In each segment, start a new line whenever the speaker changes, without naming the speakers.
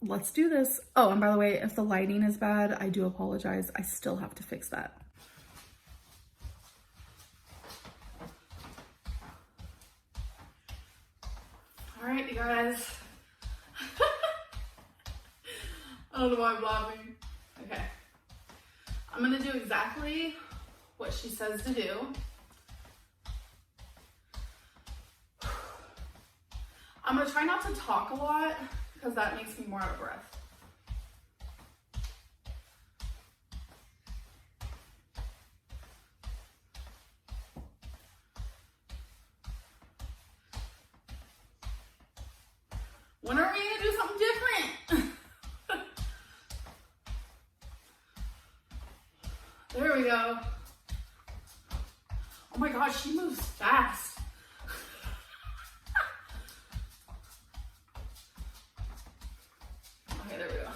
let's do this. Oh, and by the way, if the lighting is bad, I do apologize. I still have to fix that. All right, you guys. I don't know why I'm laughing. Okay. I'm gonna do exactly what she says to do. I'm gonna try not to talk a lot because that makes me more out of breath. When are we gonna do something different? There we go. Oh my gosh, she moves fast. Okay, there we go.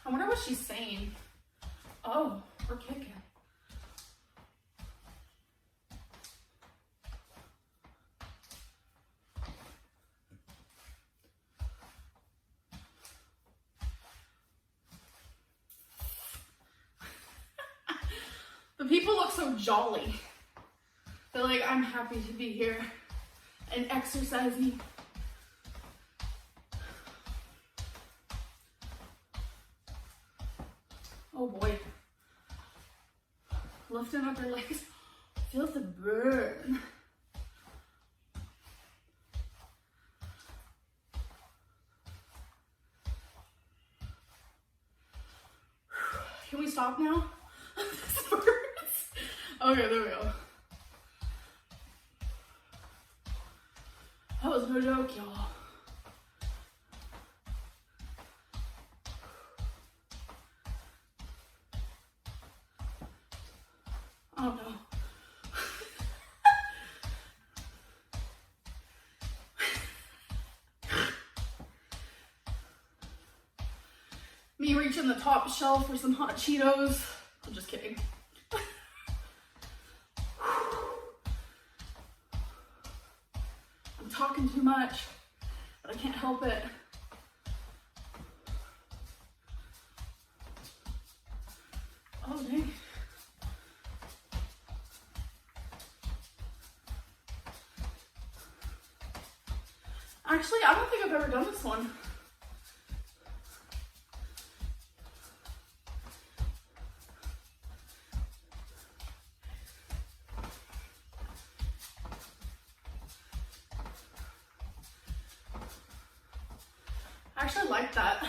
I wonder what she's saying. Oh, we're kicking. The people look so jolly. They're like, I'm happy to be here and exercising. Oh boy. Lifting up her legs. Feels the burn. Can we stop now? This hurts. Okay, there we go. That was no joke, y'all. Oh no. Me reaching the top shelf for some hot Cheetos. I'm just kidding. I'm talking too much, but I can't help it. Oh dang. Actually, I don't think I've ever done this one. I actually like that.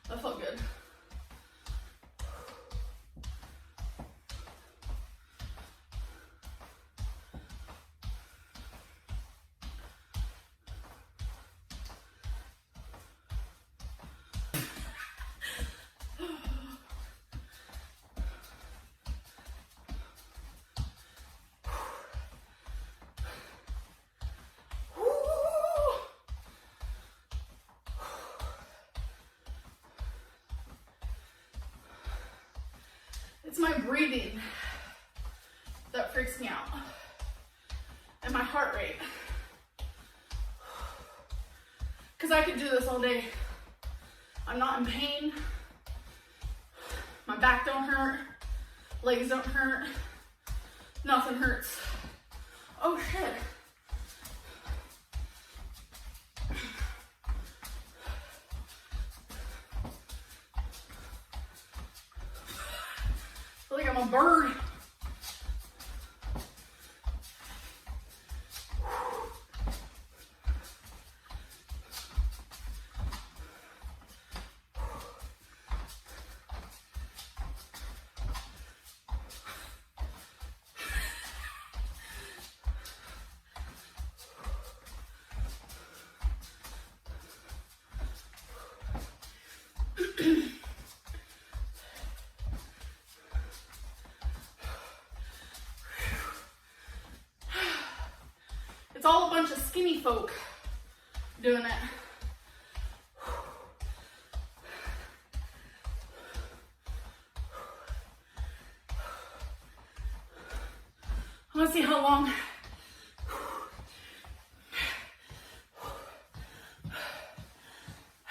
That felt good. It's my breathing that freaks me out, and my heart rate. Because I could do this all day. I'm not in pain. My back don't hurt. Legs don't hurt. Nothing hurts. Oh shit. I feel like I'm a bird. all a bunch of skinny folk doing it. Let's see how long.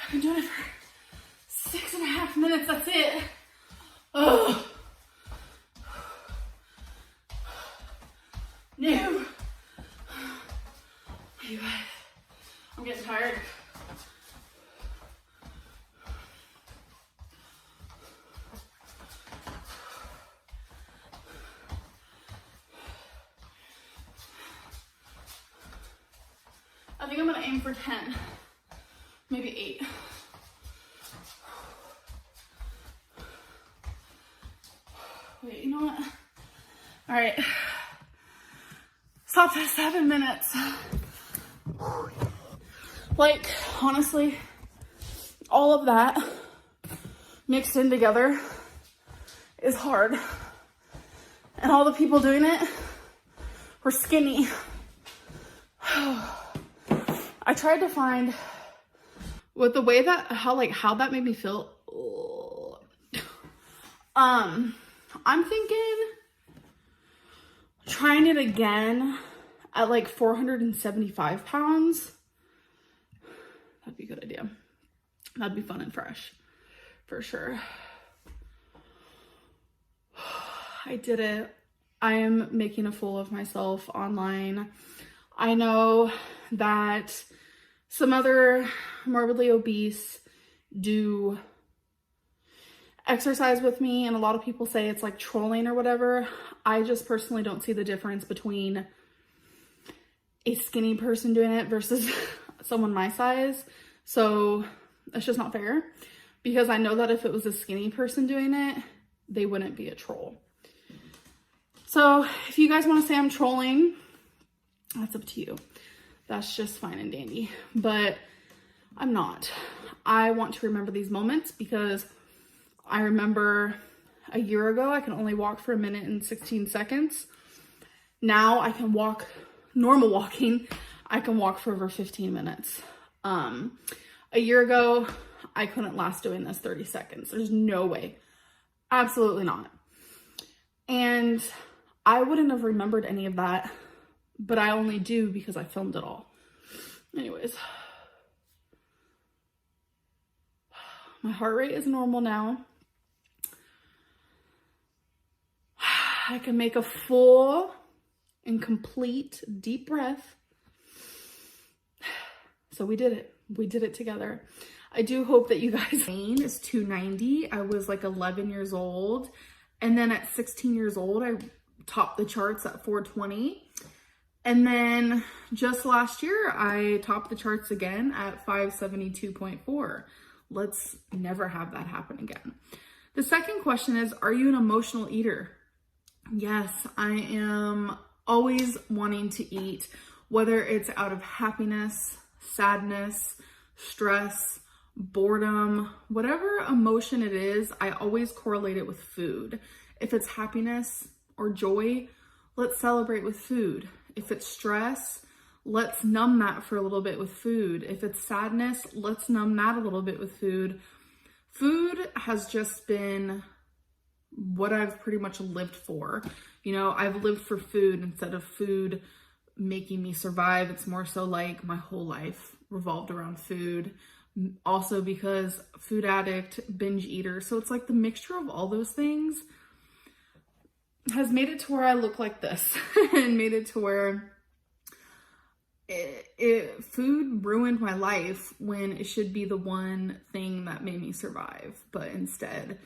I've been doing it for 6.5 minutes, that's it. Oh. No. You guys, I'm getting tired. I think I'm gonna aim for 10, maybe 8. Wait, you know what? All right, stopped at 7 minutes. Like, honestly, all of that mixed in together is hard. And all the people doing it were skinny. I tried to find with the way that, how that made me feel. I'm thinking trying it again at like 475 pounds. That'd be a good idea. That'd be fun and fresh for sure. I did it. I am making a fool of myself online. I know that some other morbidly obese do exercise with me, and a lot of people say it's like trolling or whatever. I just personally don't see the difference between a skinny person doing it versus someone my size. So it's just not fair, because I know that if it was a skinny person doing it, they wouldn't be a troll. So if you guys want to say I'm trolling, that's up to you. That's just fine and dandy, but I'm not. I want to remember these moments, because I remember a year ago, I can only walk for 1 minute and 16 seconds. Now I can walk, normal walking, I can walk for over 15 minutes. A year ago, I couldn't last doing this 30 seconds. There's no way. Absolutely not. And I wouldn't have remembered any of that, but I only do because I filmed it all. Anyways, my heart rate is normal now. I can make a full and complete deep breath. So we did it. We did it together. I do hope that you guys, weight is 290. I was like 11 years old. And then at 16 years old, I topped the charts at 420. And then just last year, I topped the charts again at 572.4. Let's never have that happen again. The second question is, are you an emotional eater? Yes, I am always wanting to eat, whether it's out of happiness, sadness, stress, boredom, whatever emotion it is, I always correlate it with food. If it's happiness or joy, let's celebrate with food. If it's stress, let's numb that for a little bit with food. If it's sadness, let's numb that a little bit with food. Food has just been what I've pretty much lived for. You know, I've lived for food instead of food making me survive. It's more so like my whole life revolved around food. Also because food addict, binge eater. So it's like the mixture of all those things has made it to where I look like this and made it to where food ruined my life when it should be the one thing that made me survive. But instead,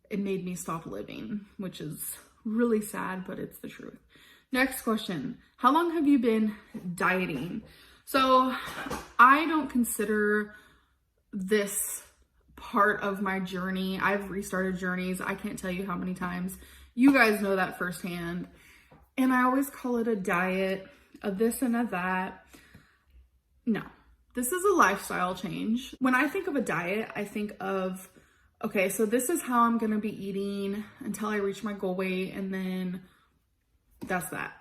it made me stop living, which is really sad, but it's the truth. Next question. How long have you been dieting? So I don't consider this part of my journey. I've restarted journeys. I can't tell you how many times. You guys know that firsthand. And I always call it a diet, a this and a that. No, this is a lifestyle change. When I think of a diet, I think of, okay, so this is how I'm gonna be eating until I reach my goal weight, and then that's that.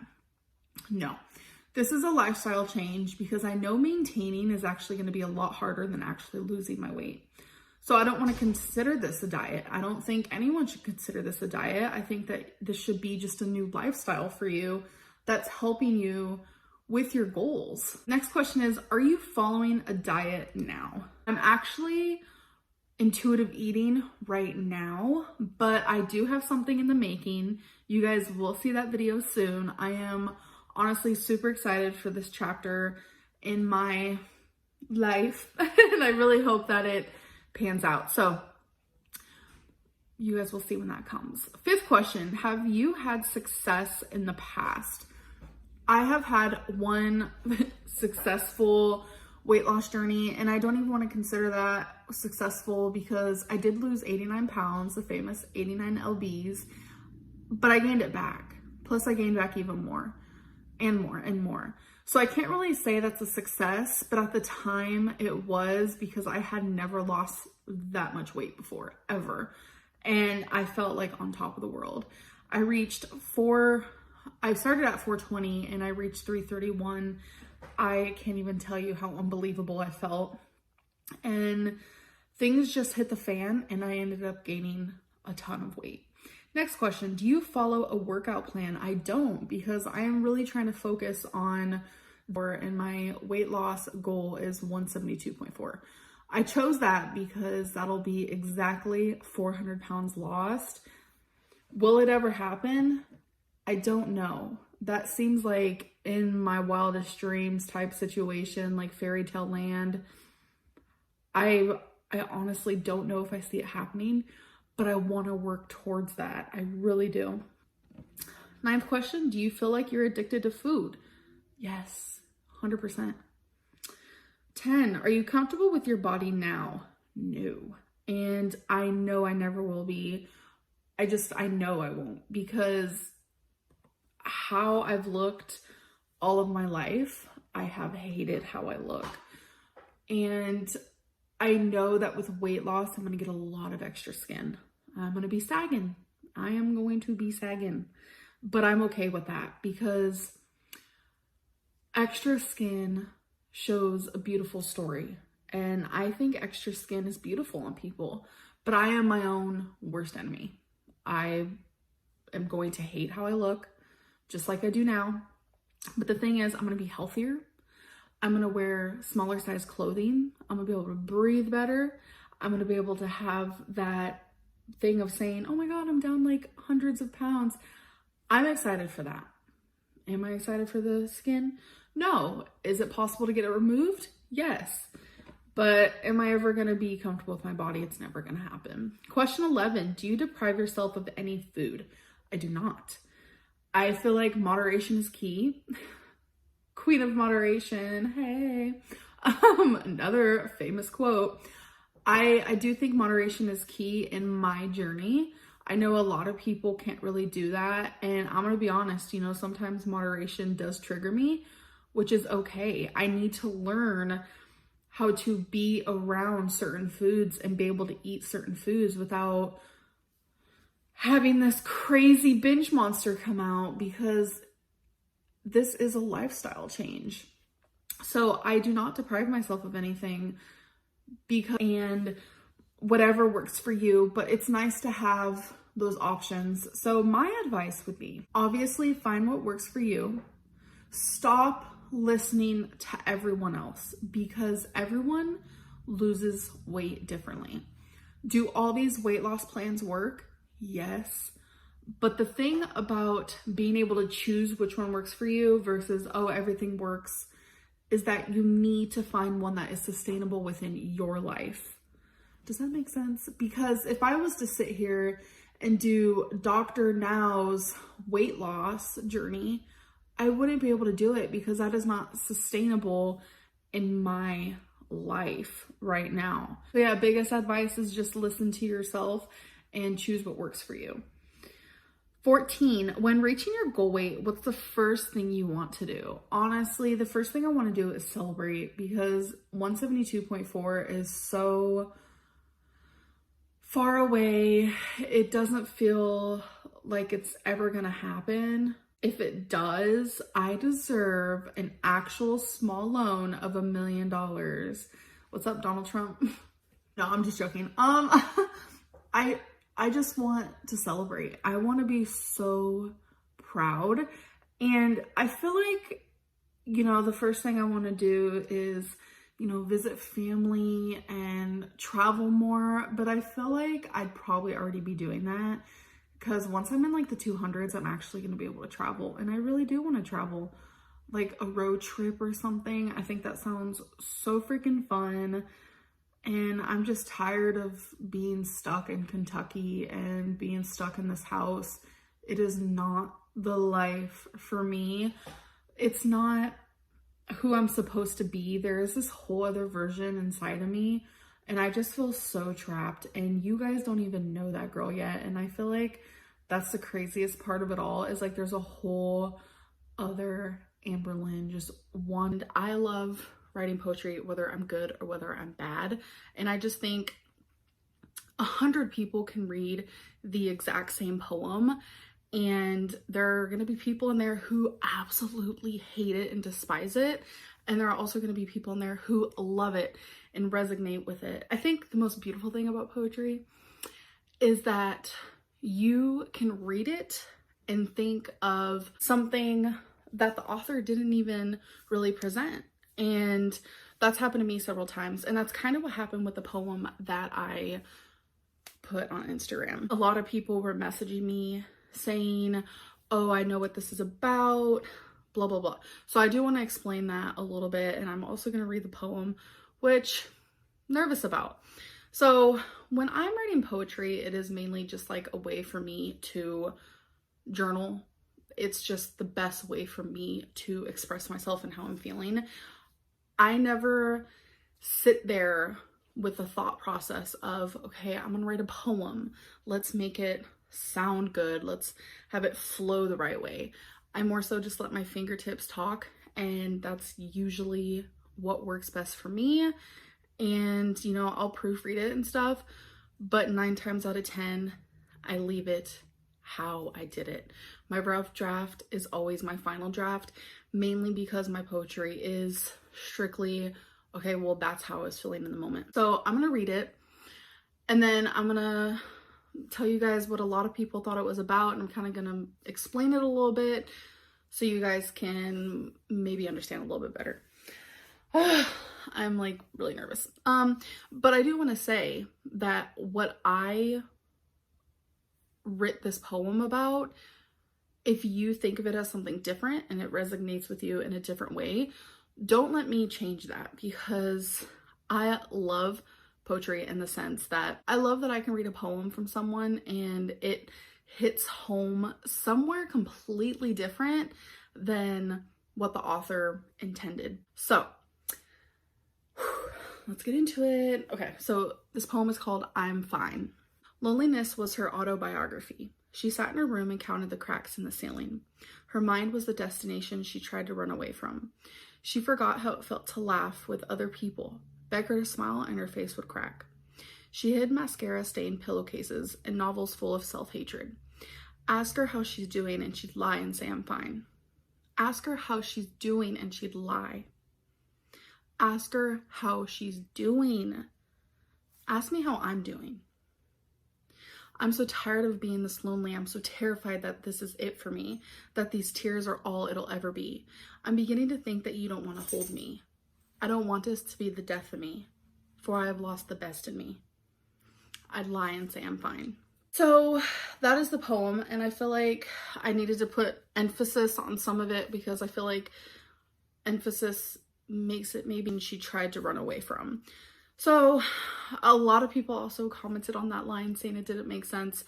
No, This is a lifestyle change because I know maintaining is actually going to be a lot harder than actually losing my weight. So I don't want to consider this a diet. I don't think anyone should consider this a diet. I think that this should be just a new lifestyle for you that's helping you with your goals. Next question is, are you following a diet now? I'm actually intuitive eating right now, but I do have something in the making. You guys will see that video soon. I am honestly super excited for this chapter in my life, and I really hope that it pans out. So you guys will see when that comes. Fifth question, have you had success in the past? I have had one successful weight loss journey, and I don't even want to consider that successful because I did lose 89 pounds, the famous 89 lbs, but I gained it back. Plus I gained back even more and more and more. So I can't really say that's a success, but at the time it was, because I had never lost that much weight before, ever. And I felt like on top of the world. I started at 420 and I reached 331. I can't even tell you how unbelievable I felt. And things just hit the fan and I ended up gaining a ton of weight. Next question, do you follow a workout plan? I don't, because I am really trying to focus on, and my weight loss goal is 172.4. I chose that because that'll be exactly 400 pounds lost. Will it ever happen? I don't know. That seems like in my wildest dreams type situation, like fairy tale land. I honestly don't know if I see it happening, but I want to work towards that. I really do. Ninth question, do you feel like you're addicted to food? Yes, 100%. 10, are you comfortable with your body now? No. And I know I never will be. I know I won't, because how I've looked all of my life, I have hated how I look. And I know that with weight loss, I'm going to get a lot of extra skin. I'm going to be sagging. I am going to be sagging. But I'm okay with that because extra skin shows a beautiful story. And I think extra skin is beautiful on people. But I am my own worst enemy. I am going to hate how I look, just like I do now. But the thing is, I'm going to be healthier. I'm going to wear smaller size clothing. I'm going to be able to breathe better. I'm going to be able to have that thing of saying, oh my God, I'm down like hundreds of pounds. I'm excited for that. Am I excited for the skin? No. Is it possible to get it removed? Yes. But am I ever going to be comfortable with my body? It's never going to happen. Question 11, do you deprive yourself of any food? I do not. I feel like moderation is key. Queen of moderation, hey. Another famous quote. I do think moderation is key in my journey. I know a lot of people can't really do that. And I'm going to be honest, sometimes moderation does trigger me, which is okay. I need to learn how to be around certain foods and be able to eat certain foods without having this crazy binge monster come out, because this is a lifestyle change. So I do not deprive myself of anything, and whatever works for you, but it's nice to have those options. So my advice would be, obviously find what works for you. Stop listening to everyone else, because everyone loses weight differently. Do all these weight loss plans work? Yes. But the thing about being able to choose which one works for you versus, oh, everything works, is that you need to find one that is sustainable within your life. Does that make sense? Because if I was to sit here and do Dr. Now's weight loss journey, I wouldn't be able to do it because that is not sustainable in my life right now. So yeah, biggest advice is just listen to yourself and choose what works for you. 14, when reaching your goal weight, what's the first thing you want to do? Honestly, the first thing I want to do is celebrate, because 172.4 is so far away. It doesn't feel like it's ever going to happen. If it does, I deserve an actual small loan of $1 million. What's up, Donald Trump? No, I'm just joking. I just want to celebrate. I want to be so proud. And I feel like, the first thing I want to do is, visit family and travel more. But I feel like I'd probably already be doing that, because once I'm in like the 200s, I'm actually going to be able to travel. And I really do want to travel, like a road trip or something. I think that sounds so freaking fun. And I'm just tired of being stuck in Kentucky and being stuck in this house. It is not the life for me. It's not who I'm supposed to be. There is this whole other version inside of me, and I just feel so trapped. And you guys don't even know that girl yet. And I feel like that's the craziest part of it all, is like there's a whole other Amberlynn, just one. I love writing poetry, whether I'm good or whether I'm bad. And I just think 100 people can read the exact same poem, and there are going to be people in there who absolutely hate it and despise it. And there are also going to be people in there who love it and resonate with it. I think the most beautiful thing about poetry is that you can read it and think of something that the author didn't even really present. And that's happened to me several times. And that's kind of what happened with the poem that I put on Instagram. A lot of people were messaging me saying, oh, I know what this is about, blah, blah, blah. So I do want to explain that a little bit. And I'm also going to read the poem, which I'm nervous about. So when I'm writing poetry, it is mainly just like a way for me to journal. It's just the best way for me to express myself and how I'm feeling. I never sit there with the thought process of, okay, I'm gonna write a poem. Let's make it sound good. Let's have it flow the right way. I more so just let my fingertips talk, and that's usually what works best for me. And, I'll proofread it and stuff, but 9 times out of 10, I leave it how I did it. My rough draft is always my final draft, mainly because my poetry is strictly, okay, well, that's how I was feeling in the moment. So I'm gonna read it, and then I'm gonna tell you guys what a lot of people thought it was about, and I'm kind of gonna explain it a little bit so you guys can maybe understand a little bit better. I'm like really nervous. But I do want to say that what I writ this poem about, if you think of it as something different and it resonates with you in a different way, don't let me change that, because I love poetry in the sense that I love that I can read a poem from someone and it hits home somewhere completely different than what the author intended. So let's get into it. Okay, so this poem is called I'm Fine. Loneliness was her autobiography. She sat in her room and counted the cracks in the ceiling. Her mind was the destination she tried to run away from. She forgot how it felt to laugh with other people, beg her to smile, and her face would crack. She hid mascara-stained pillowcases and novels full of self-hatred. Ask her how she's doing and she'd lie and say, I'm fine. Ask her how she's doing and she'd lie. Ask her how she's doing. Ask me how I'm doing. I'm so tired of being this lonely. I'm so terrified that this is it for me, that these tears are all it'll ever be. I'm beginning to think that you don't want to hold me. I don't want this to be the death of me, for I have lost the best in me. I'd lie and say I'm fine. So that is the poem, and I feel like I needed to put emphasis on some of it because I feel like emphasis makes it maybe she tried to run away from. So a lot of people also commented on that line saying it didn't make sense.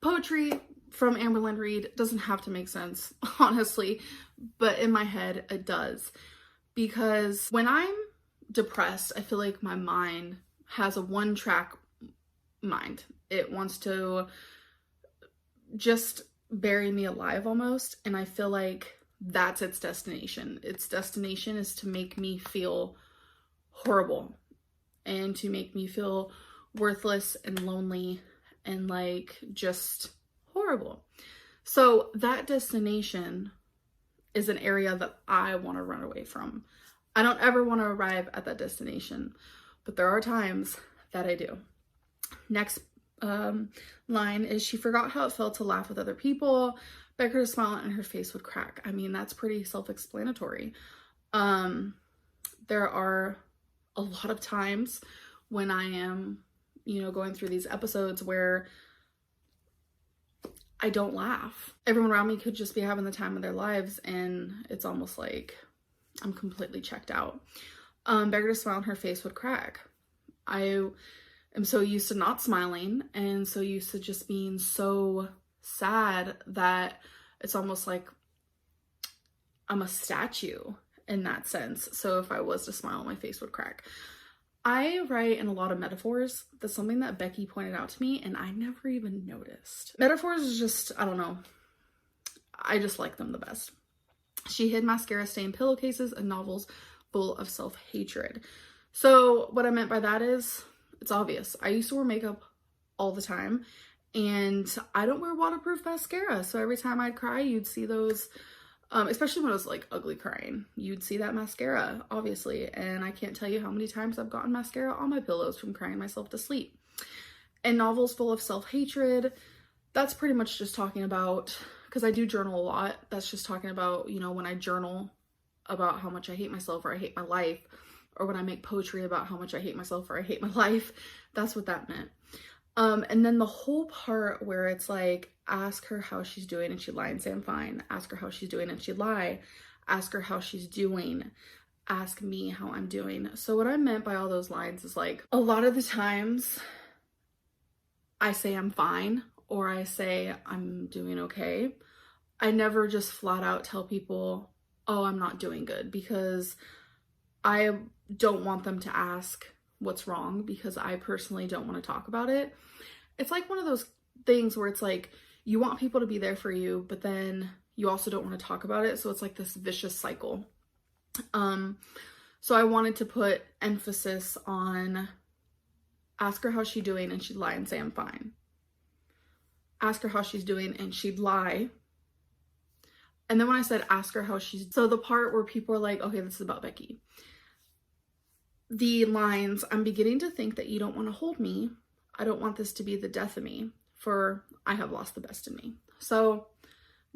Poetry from Amberlynn Reid doesn't have to make sense, honestly, but in my head it does. Because when I'm depressed, I feel like my mind has a one-track mind. It wants to just bury me alive almost, and I feel like that's its destination. Its destination is to make me feel horrible and to make me feel worthless and lonely and like just horrible. So that destination is an area that I want to run away from. I don't ever want to arrive at that destination, but there are times that I do. Next line is, she forgot how it felt to laugh with other people, beg her to smile and her face would crack. I mean, that's pretty self-explanatory. There are a lot of times when I am, you know, going through these episodes where I don't laugh. Everyone around me could just be having the time of their lives, and it's almost like I'm completely checked out. Beg her to smile and her face would crack. I am so used to not smiling and so used to just being so sad that it's almost like I'm a statue in that sense. So if I was to smile, my face would crack. I write in a lot of metaphors. That's something that Becky pointed out to me and I never even noticed. Metaphors is just, I don't know. I just like them the best. She hid mascara stained pillowcases and novels full of self-hatred. So what I meant by that is, it's obvious. I used to wear makeup all the time and I don't wear waterproof mascara. So every time I'd cry, you'd see those, especially when I was like ugly crying, you'd see that mascara, obviously. And I can't tell you how many times I've gotten mascara on my pillows from crying myself to sleep. And novels full of self-hatred, that's pretty much just talking about, because I do journal a lot, that's just talking about, you know, when I journal about how much I hate myself or I hate my life, or when I make poetry about how much I hate myself or I hate my life, that's what that meant. And then the whole part where it's like, ask her how she's doing and she'd lie and say I'm fine. Ask her how she's doing and she'd lie. Ask her how she's doing. Ask me how I'm doing. So what I meant by all those lines is like, a lot of the times I say I'm fine or I say I'm doing okay. I never just flat out tell people, oh, I'm not doing good, because I don't want them to ask what's wrong, because I personally don't want to talk about it. It's like one of those things where it's like, you want people to be there for you, but then you also don't want to talk about it. So it's like this vicious cycle. So I wanted to put emphasis on ask her how she's doing and she'd lie and say I'm fine. Ask her how she's doing and she'd lie. And then when I said ask her how she's, so the part where people are like, okay, this is about Becky. The lines, I'm beginning to think that you don't want to hold me. I don't want this to be the death of me, for I have lost the best in me. So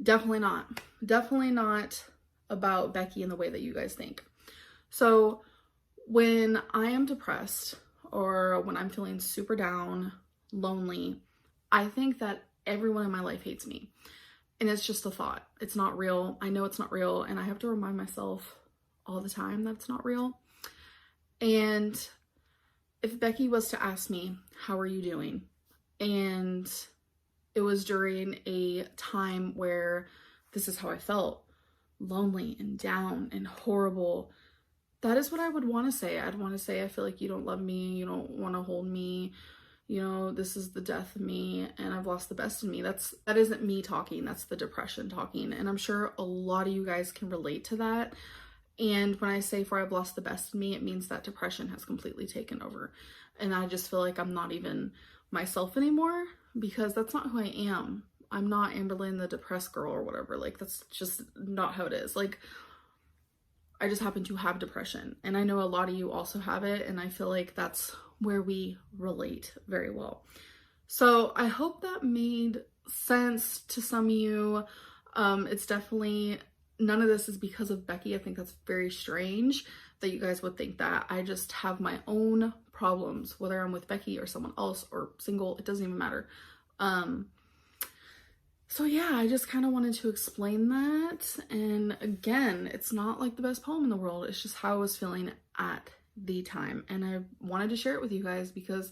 definitely not about Becky in the way that you guys think. So when I am depressed or when I'm feeling super down, lonely, I think that everyone in my life hates me. And it's just a thought. It's not real. I know it's not real. And I have to remind myself all the time that it's not real. And if Becky was to ask me, how are you doing? And it was during a time where this is how I felt, lonely and down and horrible, that is what I would want to say. I'd want to say, I feel like you don't love me. You don't want to hold me. You know, this is the death of me and I've lost the best in me. That isn't me talking. That's the depression talking. And I'm sure a lot of you guys can relate to that. And when I say for I've lost the best in me, it means that depression has completely taken over. And I just feel like I'm not even myself anymore, because that's not who I am. I'm not Amberlynn, the depressed girl or whatever. Like, that's just not how it is. Like, I just happen to have depression. And I know a lot of you also have it. And I feel like that's where we relate very well. So I hope that made sense to some of you. It's definitely, none of this is because of Becky. I think that's very strange that you guys would think that. I just have my own problems, whether I'm with Becky or someone else or single, it doesn't even matter. So yeah, I just kind of wanted to explain that. And again, it's not like the best poem in the world. It's just how I was feeling at the time. And I wanted to share it with you guys because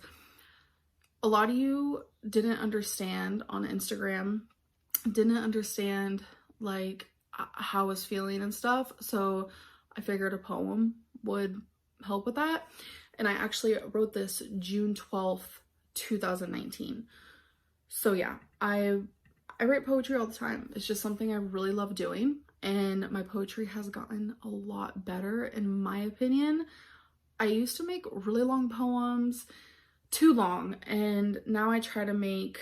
a lot of you didn't understand on Instagram, didn't understand like how I was feeling and stuff. So I figured a poem would help with that. And I actually wrote this June 12th, 2019. So yeah, I write poetry all the time. It's just something I really love doing. And my poetry has gotten a lot better, in my opinion. I used to make really long poems, too long. And now I try to make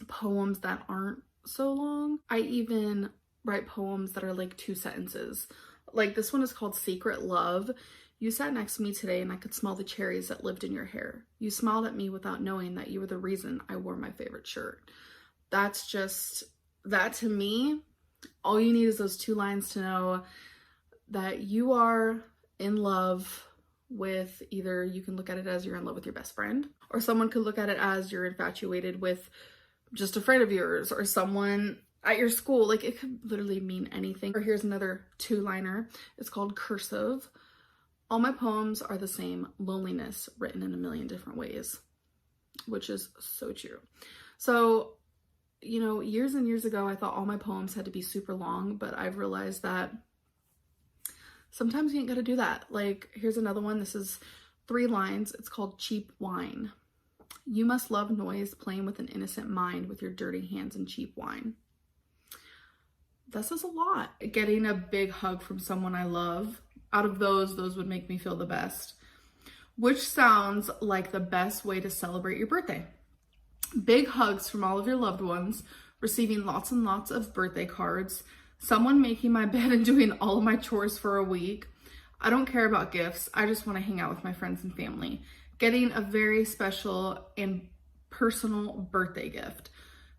poems that aren't so long. I even write poems that are like 2 sentences. Like this one is called Secret Love. You sat next to me today and I could smell the cherries that lived in your hair. You smiled at me without knowing that you were the reason I wore my favorite shirt. That's just, that to me, all you need is those 2 lines to know that you are in love with, either you can look at it as you're in love with your best friend, or someone could look at it as you're infatuated with just a friend of yours or someone at your school. Like it could literally mean anything. Or here's another 2-liner. It's called Cursive. All my poems are the same, loneliness written in a million different ways, which is so true. So, you know, years and years ago, I thought all my poems had to be super long, but I've realized that sometimes you ain't gotta do that. Like, here's another one. This is 3 lines. It's called Cheap Wine. You must love noise, playing with an innocent mind with your dirty hands and cheap wine. That says a lot. Getting a big hug from someone I love. Out of those would make me feel the best. Which sounds like the best way to celebrate your birthday. Big hugs from all of your loved ones, receiving lots and lots of birthday cards, someone making my bed and doing all of my chores for a week. I don't care about gifts. I just want to hang out with my friends and family. Getting a very special and personal birthday gift.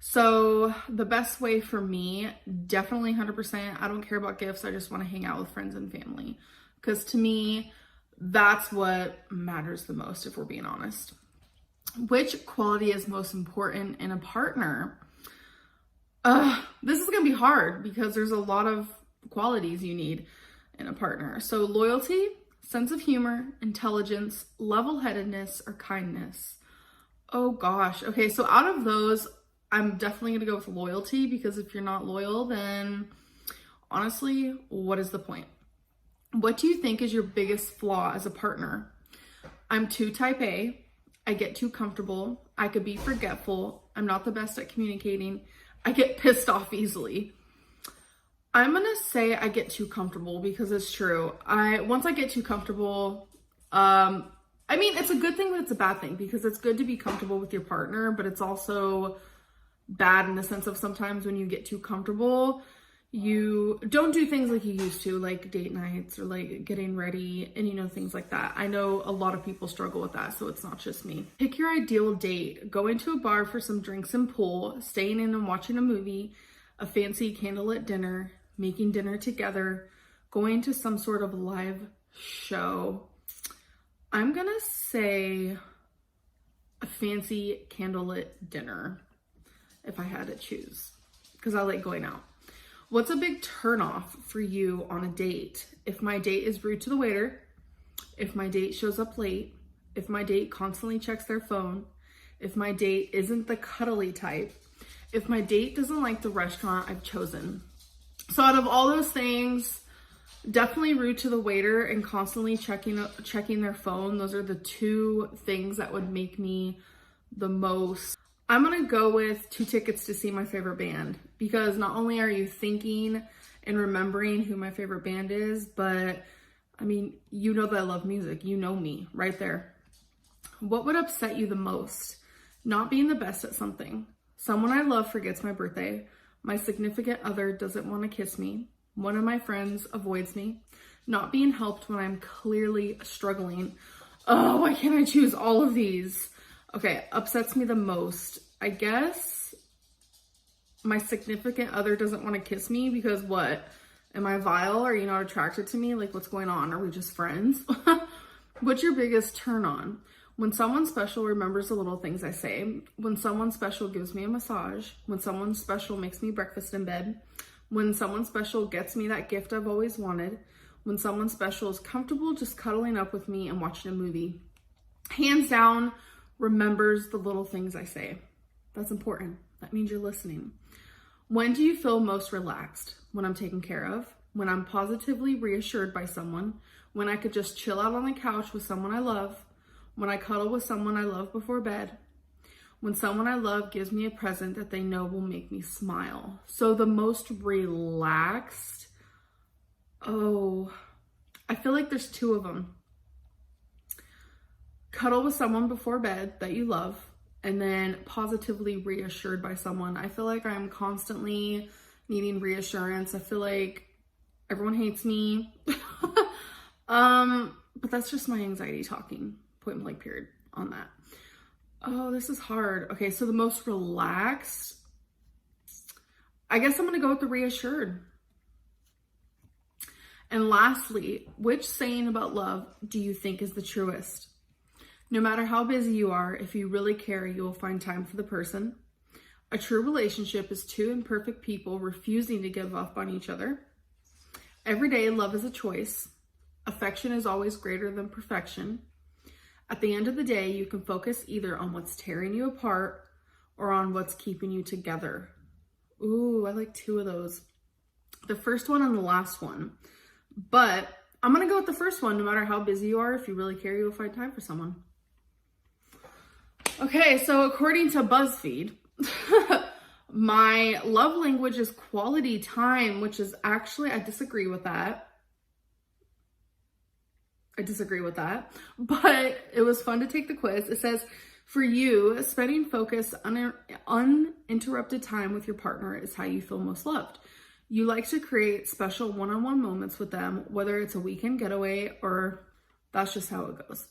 So the best way for me, definitely 100%, I don't care about gifts. I just want to hang out with friends and family. Because to me, that's what matters the most, if we're being honest. Which quality is most important in a partner? This is going to be hard because there's a lot of qualities you need in a partner. So loyalty, sense of humor, intelligence, level-headedness, or kindness. Oh gosh. Okay, so out of those, I'm definitely going to go with loyalty, because if you're not loyal, then honestly, what is the point? What do you think is your biggest flaw as a partner? I'm too type A. I get too comfortable. I could be forgetful. I'm not the best at communicating. I get pissed off easily. I'm going to say I get too comfortable, because it's true. Once I get too comfortable, I mean, it's a good thing, but it's a bad thing, because it's good to be comfortable with your partner, but it's also bad in the sense of sometimes when you get too comfortable, you don't do things like you used to, like date nights or like getting ready and, you know, things like that. I know a lot of people struggle with that, so it's not just me. Pick your ideal date. Going to a bar for some drinks and pool, staying in and watching a movie, a fancy candlelit dinner, making dinner together, going to some sort of live show. I'm gonna say a fancy candlelit dinner if I had to choose, because I like going out. What's a big turnoff for you on a date? If my date is rude to the waiter, if my date shows up late, if my date constantly checks their phone, if my date isn't the cuddly type, if my date doesn't like the restaurant I've chosen. So out of all those things, definitely rude to the waiter and constantly checking their phone. Those are the 2 things that would make me the most. I'm gonna go with 2 tickets to see my favorite band, because not only are you thinking and remembering who my favorite band is, but I mean, you know that I love music. You know me right there. What would upset you the most? Not being the best at something. Someone I love forgets my birthday. My significant other doesn't want to kiss me. One of my friends avoids me. Not being helped when I'm clearly struggling. Oh, why can't I choose all of these? Okay, upsets me the most. I guess my significant other doesn't want to kiss me, because what? Am I vile? Are you not attracted to me? Like, what's going on? Are we just friends? What's your biggest turn on? When someone special remembers the little things I say. When someone special gives me a massage. When someone special makes me breakfast in bed. When someone special gets me that gift I've always wanted. When someone special is comfortable just cuddling up with me and watching a movie. Hands down, remembers the little things I say. That's important. That means you're listening. When do you feel most relaxed? When I'm taken care of, when I'm positively reassured by someone, when I could just chill out on the couch with someone I love, when I cuddle with someone I love before bed, when someone I love gives me a present that they know will make me smile. So the most relaxed, I feel like there's 2 of them. Cuddle with someone before bed that you love, and then positively reassured by someone. I feel like I'm constantly needing reassurance. I feel like everyone hates me. But that's just my anxiety talking, point blank period on that. Oh, this is hard. Okay, so the most relaxed, I guess I'm gonna go with the reassured. And lastly, which saying about love do you think is the truest? No matter how busy you are, if you really care, you will find time for the person. A true relationship is two imperfect people refusing to give up on each other. Every day, love is a choice. Affection is always greater than perfection. At the end of the day, you can focus either on what's tearing you apart or on what's keeping you together. Ooh, I like two of those. The first one and the last one. But I'm going to go with the first one. No matter how busy you are, if you really care, you'll find time for someone. Okay, so according to BuzzFeed, my love language is quality time, which is actually, I disagree with that. But it was fun to take the quiz. It says, for you, spending focused, uninterrupted time with your partner is how you feel most loved. You like to create special one-on-one moments with them, whether it's a weekend getaway or that's just how it goes.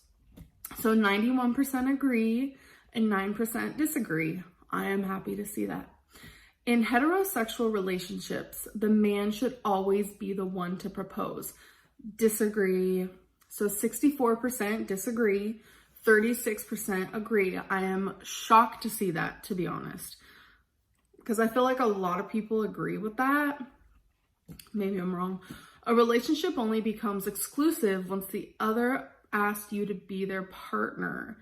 So 91% agree and 9% disagree. I am happy to see that. In heterosexual relationships, the man should always be the one to propose. Disagree. So 64% disagree, 36% agree. I am shocked to see that, to be honest, because I feel like a lot of people agree with that. Maybe I'm wrong. A relationship only becomes exclusive once the other asks you to be their partner.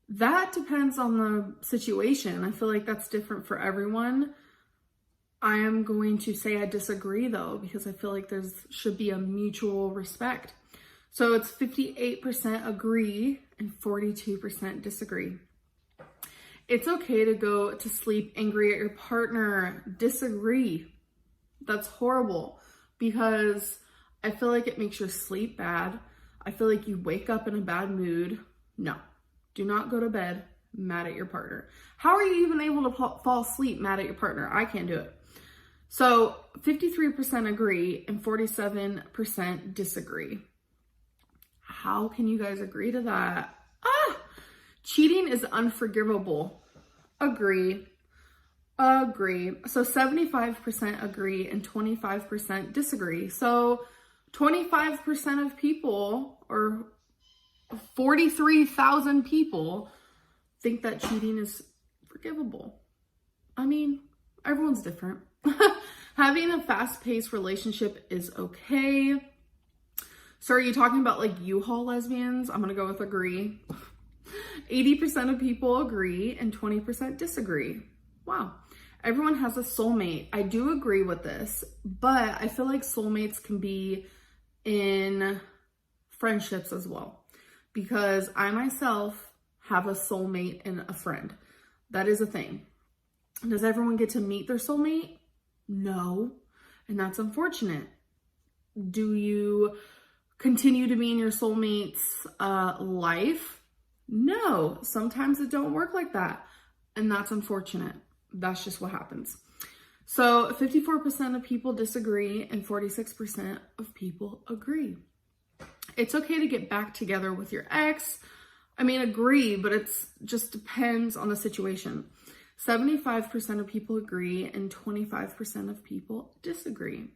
That depends on the situation. I feel like that's different for everyone. I am going to say I disagree though, because I feel like there should be a mutual respect. So it's 58% agree and 42% disagree. It's okay to go to sleep angry at your partner. Disagree. That's horrible because I feel like it makes your sleep bad. I feel like you wake up in a bad mood. No, do not go to bed mad at your partner. How are you even able to fall asleep mad at your partner? I can't do it. So 53% agree and 47% disagree. How can you guys agree to that? Cheating is unforgivable. Agree. So 75% agree and 25% disagree. So 25% of people, or 43,000 people, think that cheating is forgivable. I mean, everyone's different. Having a fast-paced relationship is okay. So are you talking about like U-Haul lesbians? I'm gonna go with agree. 80% of people agree and 20% disagree. Wow. Everyone has a soulmate. I do agree with this, but I feel like soulmates can be in friendships as well, because I myself have a soulmate and a friend. That is a thing. Does everyone get to meet their soulmate? No. And that's unfortunate. Do you continue to be in your soulmate's life? No. Sometimes it don't work like that. And that's unfortunate. That's just what happens. So 54% of people disagree and 46% of people agree. It's okay to get back together with your ex. I mean, agree, but it's just depends on the situation. 75% of people agree and 25% of people disagree.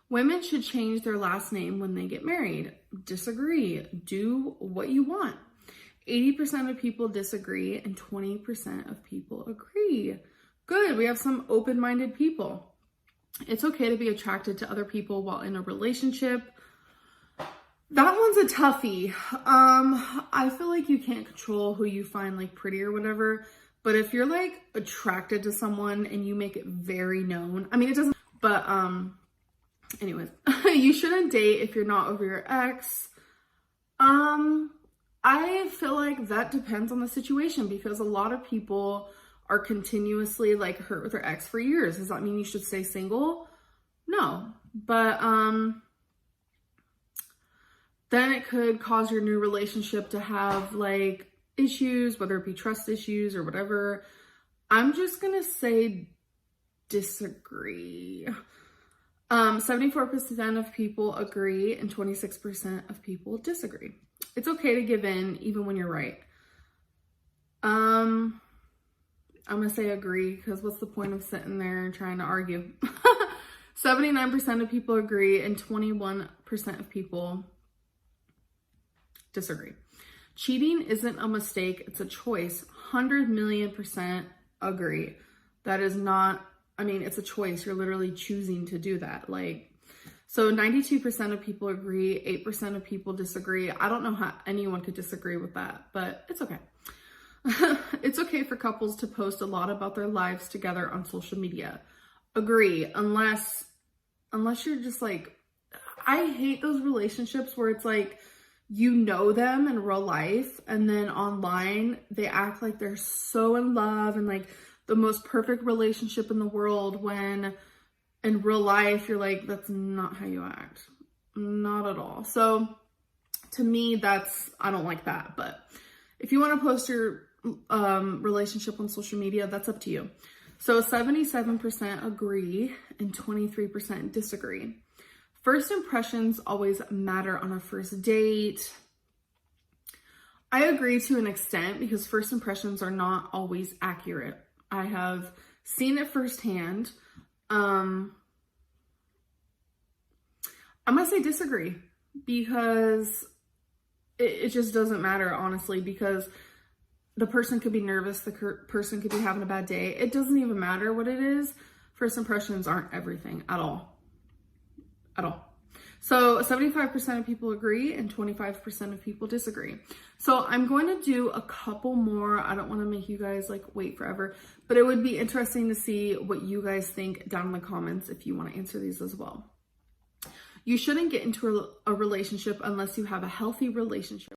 Women should change their last name when they get married. Disagree. Do what you want. 80% of people disagree and 20% of people agree. Good, we have some open-minded people. It's okay to be attracted to other people while in a relationship. That one's a toughie. I feel like you can't control who you find like pretty or whatever, but if you're like attracted to someone and you make it very known, I mean, it doesn't, but anyways, you shouldn't date if you're not over your ex. I feel like that depends on the situation, because a lot of people are continuously like hurt with their ex for years. Does that mean you should stay single? No, but then it could cause your new relationship to have like issues, whether it be trust issues or whatever. I'm just gonna say disagree. 74% of people agree and 26% of people disagree. It's okay to give in even when you're right. I'm gonna say agree, because what's the point of sitting there and trying to argue? 79% of people agree and 21% of people disagree. Cheating isn't a mistake, it's a choice. 100 million% agree. That is not, I mean, it's a choice. You're literally choosing to do that. Like, so 92% of people agree, 8% of people disagree. I don't know how anyone could disagree with that, but it's okay. It's okay for couples to post a lot about their lives together on social media. Agree, unless you're just like, I hate those relationships where it's like, you know them in real life and then online they act like they're so in love and like the most perfect relationship in the world, when in real life you're like, that's not how you act. Not at all. So to me, I don't like that. But if you want to post your relationship on social media, that's up to you. So 77% agree and 23% disagree. First impressions always matter on a first date. I agree to an extent, because first impressions are not always accurate. I have seen it firsthand. I'm gonna say disagree, because it just doesn't matter, honestly, because the person could be nervous, the person could be having a bad day. It doesn't even matter what it is. First impressions aren't everything at all. At all. So 75% of people agree and 25% of people disagree. So I'm going to do a couple more. I don't want to make you guys like wait forever, but it would be interesting to see what you guys think down in the comments if you want to answer these as well. You shouldn't get into a relationship unless you have a healthy relationship.